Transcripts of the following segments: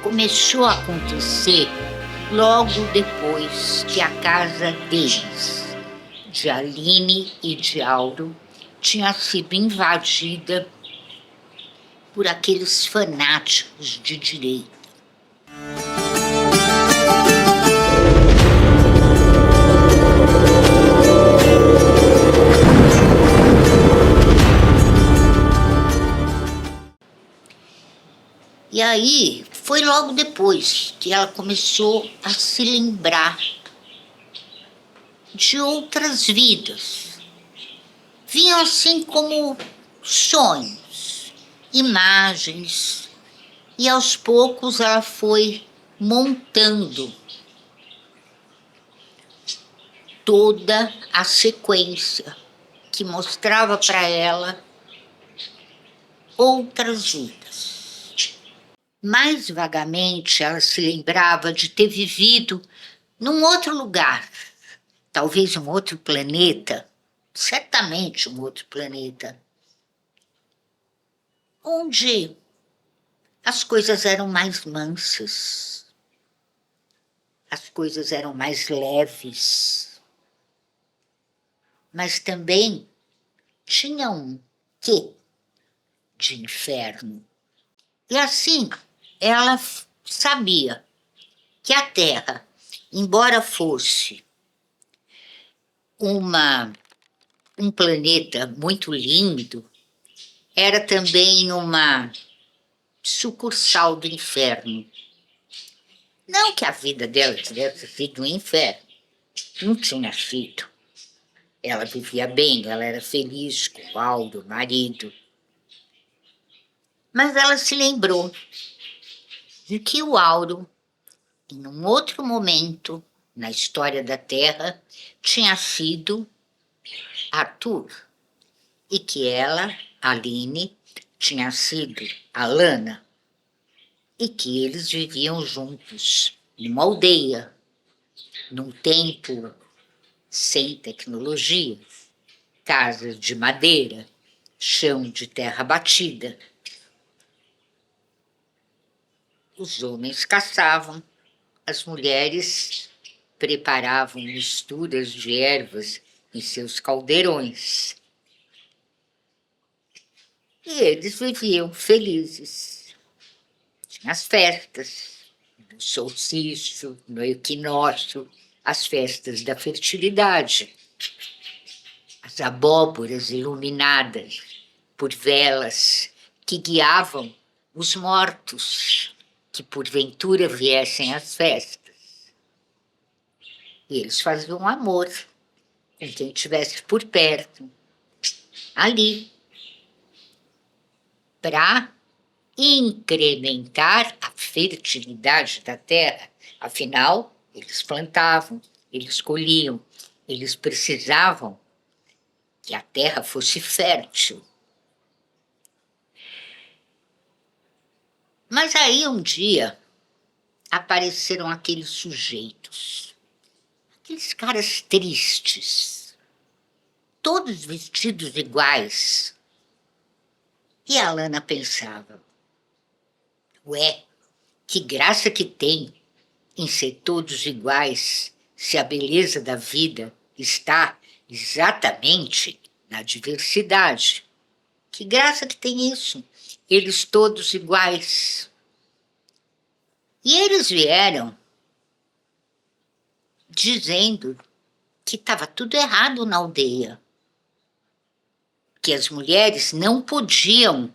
começou a acontecer logo depois que a casa deles, de Aline e de Auro, tinha sido invadida por aqueles fanáticos de direita. E aí, foi logo depois que ela começou a se lembrar de outras vidas. Vinham assim como sonhos, imagens, e aos poucos ela foi montando toda a sequência que mostrava para ela outras vidas. Mais vagamente ela se lembrava de ter vivido num outro lugar, talvez um outro planeta, certamente um outro planeta, onde as coisas eram mais mansas, as coisas eram mais leves, mas também tinha um quê de inferno. E assim, ela sabia que a Terra, embora fosse um planeta muito lindo, era também uma sucursal do inferno. Não que a vida dela tivesse sido um inferno, não tinha sido. Ela vivia bem, ela era feliz com o Auro, o marido. Mas ela se lembrou de que o Auro, em um outro momento na história da Terra, tinha sido Arthur, e que ela, Aline, tinha sido Alana, e que eles viviam juntos numa aldeia, num tempo sem tecnologia, casas de madeira, chão de terra batida. Os homens caçavam, as mulheres preparavam misturas de ervas em seus caldeirões. E eles viviam felizes. Tinha as festas, no solstício, no equinócio, as festas da fertilidade, as abóboras iluminadas por velas que guiavam os mortos que porventura viessem às festas. E eles faziam amor com quem estivesse por perto, ali, para incrementar a fertilidade da terra. Afinal, eles plantavam, eles colhiam, eles precisavam que a terra fosse fértil. Mas aí um dia apareceram aqueles sujeitos, aqueles caras tristes, todos vestidos iguais. E a Alana pensava, ué, que graça que tem em ser todos iguais, se a beleza da vida está exatamente na diversidade. Que graça que tem isso, eles todos iguais. E eles vieram dizendo que estava tudo errado na aldeia, que as mulheres não podiam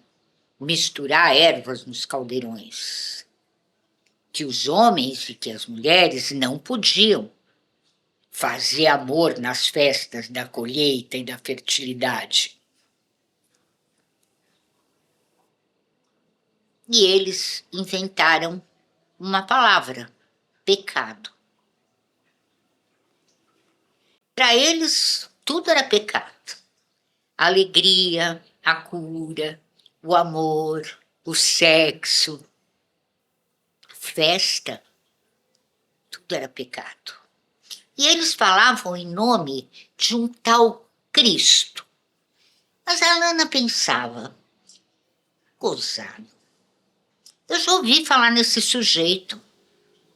misturar ervas nos caldeirões, que os homens e que as mulheres não podiam fazer amor nas festas da colheita e da fertilidade. E eles inventaram uma palavra, pecado. Para eles, tudo era pecado. A alegria, a cura, o amor, o sexo, a festa, tudo era pecado. E eles falavam em nome de um tal Cristo. Mas a Alana pensava, gozado, Eu já ouvi falar nesse sujeito,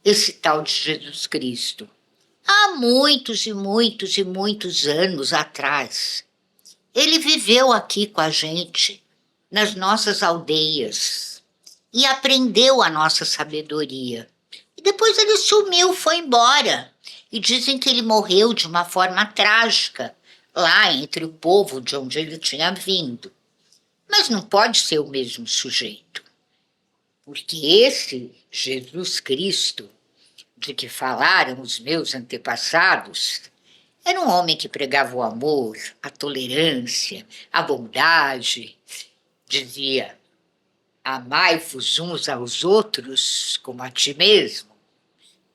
esse tal de Jesus Cristo, há muitos e muitos e muitos anos atrás. Ele viveu aqui com a gente, nas nossas aldeias, e aprendeu a nossa sabedoria. E depois ele sumiu, foi embora. E dizem que ele morreu de uma forma trágica, lá entre o povo de onde ele tinha vindo. Mas não pode ser o mesmo sujeito, porque esse Jesus Cristo, de que falaram os meus antepassados, era um homem que pregava o amor, a tolerância, a bondade. Dizia: amai-vos uns aos outros como a ti mesmo.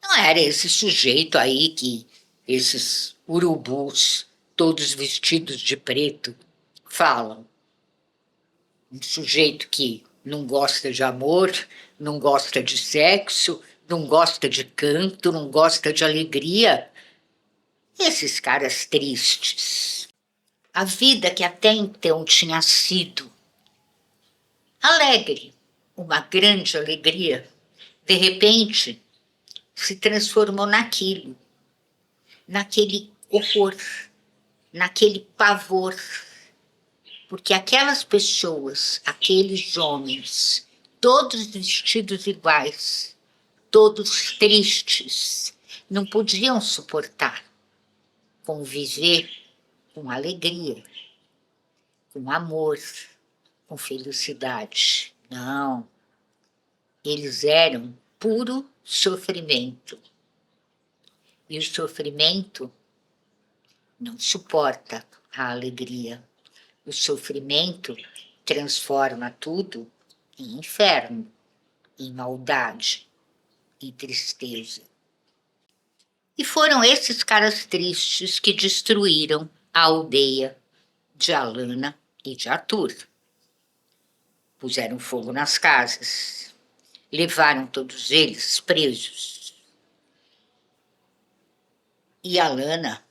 Não era esse sujeito aí que esses urubus, todos vestidos de preto, falam. Um sujeito que não gosta de amor, não gosta de sexo, não gosta de canto, não gosta de alegria. Esses caras tristes. A vida que até então tinha sido alegre, uma grande alegria, de repente se transformou naquilo, naquele horror, naquele pavor, porque aquelas pessoas, aqueles homens, todos vestidos iguais, todos tristes, não podiam suportar conviver com alegria, com amor, com felicidade. Não, eles eram puro sofrimento. E o sofrimento não suporta a alegria. O sofrimento transforma tudo em inferno, em maldade, em tristeza. E foram esses caras tristes que destruíram a aldeia de Alana e de Arthur. Puseram fogo nas casas, levaram todos eles presos. E Alana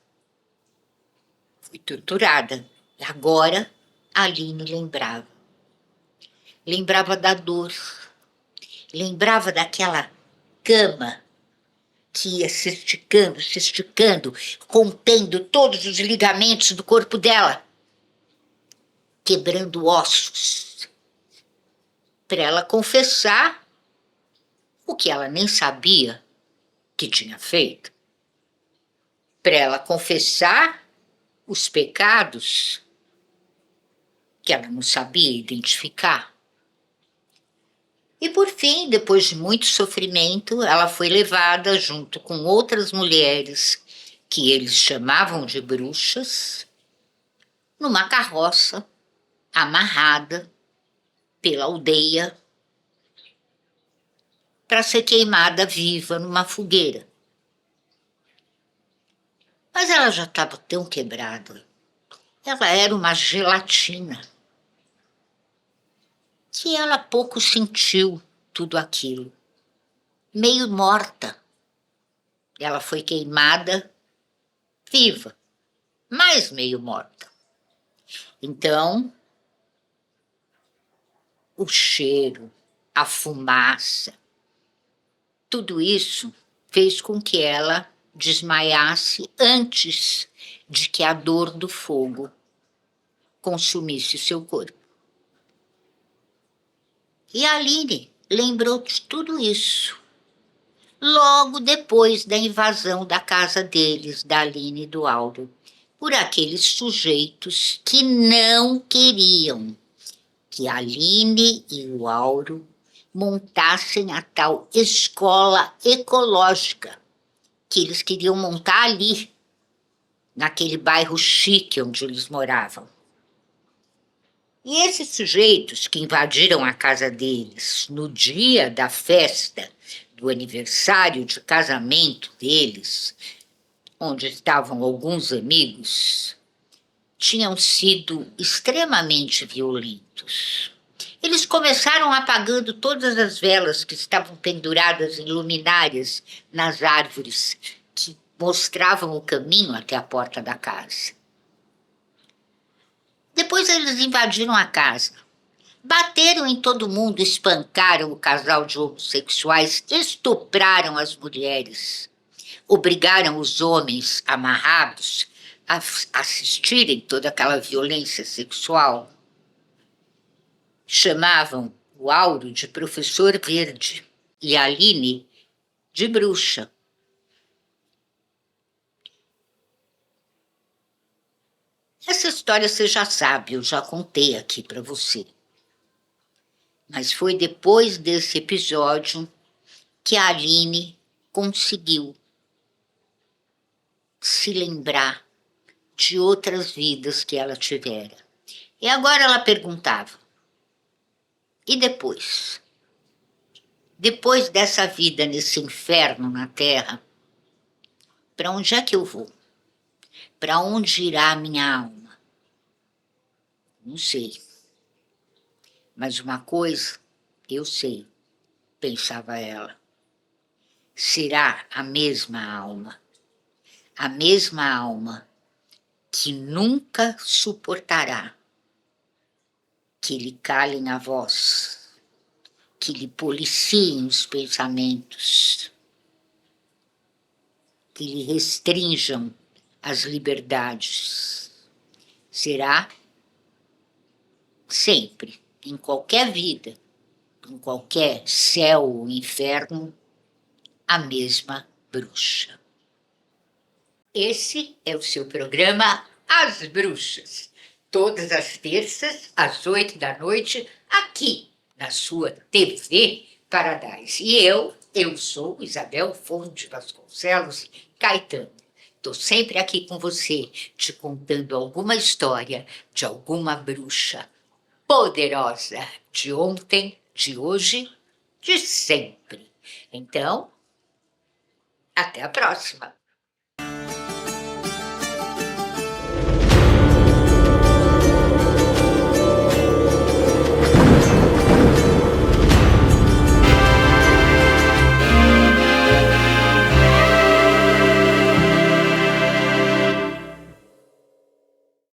foi torturada. Agora a Aline lembrava. Lembrava da dor, lembrava daquela cama que ia se esticando, rompendo todos os ligamentos do corpo dela, quebrando ossos, para ela confessar o que ela nem sabia que tinha feito, para ela confessar os pecados que ela não sabia identificar. E por fim, depois de muito sofrimento, ela foi levada junto com outras mulheres, que eles chamavam de bruxas, numa carroça amarrada pela aldeia para ser queimada viva numa fogueira. Mas ela já estava tão quebrada, ela era uma gelatina, que ela pouco sentiu tudo aquilo. Meio morta, ela foi queimada viva, mas meio morta. Então, o cheiro, a fumaça, tudo isso fez com que ela desmaiasse antes de que a dor do fogo consumisse seu corpo. E a Aline lembrou de tudo isso logo depois da invasão da casa deles, da Aline e do Auro, por aqueles sujeitos que não queriam que a Aline e o Auro montassem a tal escola ecológica que eles queriam montar ali, naquele bairro chique onde eles moravam. E esses sujeitos que invadiram a casa deles no dia da festa do aniversário de casamento deles, onde estavam alguns amigos, tinham sido extremamente violentos. Eles começaram apagando todas as velas que estavam penduradas em luminárias nas árvores que mostravam o caminho até a porta da casa. Depois eles invadiram a casa, Bateram em todo mundo, espancaram o casal de homossexuais, estupraram as mulheres, obrigaram os homens amarrados a assistirem toda aquela violência sexual. Chamavam o Auro de professor verde e a Aline de bruxa. Essa história você já sabe, eu já contei aqui para você. Mas foi depois desse episódio que a Aline conseguiu se lembrar de outras vidas que ela tivera. E agora ela perguntava: e depois? Depois dessa vida nesse inferno na Terra, para onde é que eu vou? Para onde irá a minha alma? Não sei. Mas uma coisa eu sei, pensava ela. Será a mesma alma que nunca suportará que lhe calem a voz, que lhe policiem os pensamentos, que lhe restringam as liberdades. Será sempre, em qualquer vida, em qualquer céu ou inferno, a mesma bruxa. Esse é o seu programa As Bruxas, todas as terças, às 8 da noite, aqui na sua TV Paradise. E eu sou Isabel Fonte Vasconcelos Caetano. Estou sempre aqui com você, te contando alguma história de alguma bruxa poderosa de ontem, de hoje, de sempre. Então, até a próxima!